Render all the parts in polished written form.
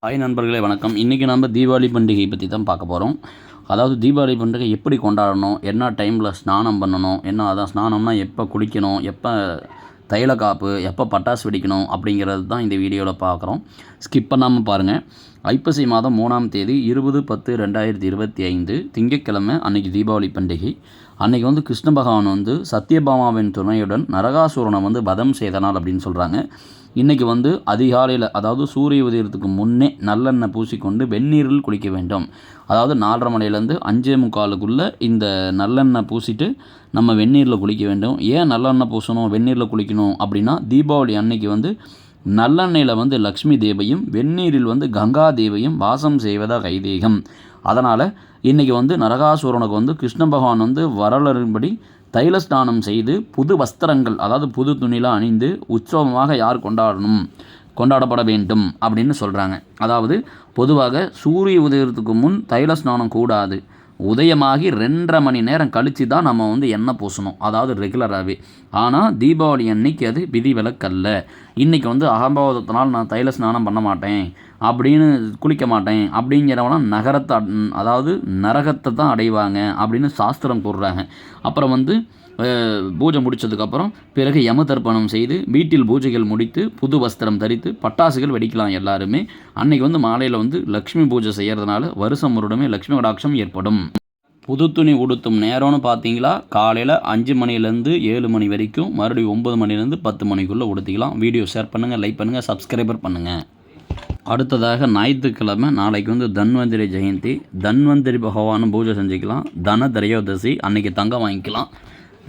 Hi நண்பர்களே, வணக்கம். இன்றைக்கி நம்ம தீபாவளி பண்டிகை பற்றி தான் பார்க்க போகிறோம். அதாவது தீபாவளி பண்டிகை எப்படி கொண்டாடணும், என்ன டைமில் ஸ்நானம் பண்ணணும், அதான் ஸ்நானம்னா எப்போ குளிக்கணும், எப்போ தைல காப்பு, எப்போ பட்டாசு வெடிக்கணும் அப்படிங்கிறது தான் இந்த வீடியோவில் பார்க்குறோம். ஸ்கிப் பண்ணாமல் பாருங்கள். ஐப்பசி மாதம் 3ஆம் தேதி 20/10/2025 திங்கட்கிழமை அன்றைக்கி தீபாவளி பண்டிகை. அன்றைக்கி கிருஷ்ண பகவான் சத்யபாமாவின் துணையுடன் நரகாசுரனை வதம் செய்தனால் அப்படின்னு சொல்கிறாங்க. இன்றைக்கி அதிகாலையில், அதாவது சூரிய உதயத்துக்கு முன்னே நல்லெண்ணெய் பூசிக்கொண்டு வெந்நீரில் குளிக்க வேண்டும். அதாவது 4:30 மணிலேருந்து 5:45க்குள்ளே இந்த நல்லெண்ணெய் பூசிட்டு நம்ம வெந்நீரில் குளிக்க வேண்டும். ஏன் நல்லெண்ணெய் பூசணும், வெந்நீரில் குளிக்கணும் அப்படின்னா, தீபாவளி அன்னைக்கு நல்லெண்ணெயில் லக்ஷ்மி தேவியும் வெந்நீரில் கங்கா தேவியும் வாசம் செய்வதாக ஐதீகம். அதனால் இன்றைக்கி நரகாசுரனுக்கு கிருஷ்ண பகவான் வரலாறுபடி தைல ஸ்நானம் செய்து புது வஸ்திரங்கள், அதாவது புது துணிலாம் அணிந்து உற்சவமாக யார் கொண்டாடப்பட வேண்டும் அப்படின்னு சொல்கிறாங்க. அதாவது பொதுவாக சூரிய உதயத்துக்கு முன் தைல ஸ்நானம் கூடாது. உதயமாகி 2:30 மணி நேரம் கழித்து தான் நம்ம எண்ணெய் பூசணும், அதாவது ரெகுலராகவே. ஆனால் தீபாவளி அன்னைக்கு அது விதிவிலக்கல்ல. இன்றைக்கி அகம்பாவதத்தினால் நான் தைல ஸ்நானம் பண்ண மாட்டேன் அப்படின்னு, குளிக்க மாட்டேன் அப்படிங்கிறவனா அதாவது நரகத்தை தான் அடைவாங்க அப்படின்னு சாஸ்திரம் கூறுறாங்க. அப்புறம் பூஜை முடித்ததுக்கப்புறம் பிறகு யம தர்ப்பணம் செய்து வீட்டில் பூஜைகள் முடித்து புது வஸ்திரம் தரித்து பட்டாசுகள் வெடிக்கலாம் எல்லாருமே. அன்றைக்கி மாலையில் லக்ஷ்மி பூஜை செய்கிறதுனால வருஷம் முழுவதுமே லக்ஷ்மி கடாட்சம் ஏற்படும். புது துணி உடுத்தும் நேரம்னு பார்த்தீங்களா, காலையில் 5 மணிலேருந்து 7 மணி வரைக்கும், மறுபடியும் 9 மணிலேருந்து 10 மணிக்குள்ளே உடுத்திக்கலாம். வீடியோ ஷேர் பண்ணுங்கள், லைக் பண்ணுங்கள், சப்ஸ்கிரைபர் பண்ணுங்கள். அடுத்ததாக ஞாயிற்றுக்கிழமை நாளைக்கு தன்வந்திரி ஜெயந்தி. தன்வந்திரி பகவானும் பூஜை செஞ்சுக்கலாம். தன திரையோதசி அன்றைக்கி தங்கம் வாங்கிக்கலாம்.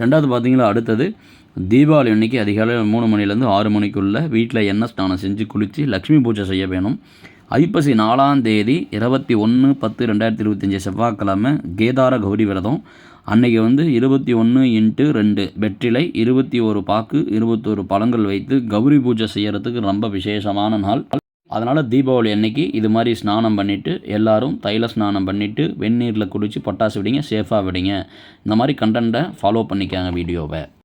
ரெண்டாவது பார்த்தீங்களா, அடுத்தது தீபாவளி அன்றைக்கி அதிகாலையில் 3 மணிலேருந்து 6 மணிக்குள்ளே வீட்டில் எண்ணெய் ஸ்நானம் செஞ்சு குளித்து லக்ஷ்மி பூஜை செய்ய வேணும். ஐப்பசி 4ஆம் தேதி 21/10/2025 செவ்வாய்க்கிழமை கேதார கௌரி விரதம். அன்றைக்கி 21x2 வெற்றிலை, 21 பாக்கு, 21 பழங்கள் வைத்து கௌரி பூஜை செய்கிறதுக்கு ரொம்ப விசேஷமான நாள். அதனால் தீபாவளி அன்னைக்கு இது மாதிரி ஸ்நானம் பண்ணிவிட்டு எல்லோரும் தைல ஸ்நானம் பண்ணிவிட்டு வெந்நீரில் குளித்து பட்டாசு விடுங்க, சேஃபாக விடுங்க. இந்த மாதிரி கண்டென்ட்டை ஃபாலோ பண்ணிக்காங்க வீடியோவை.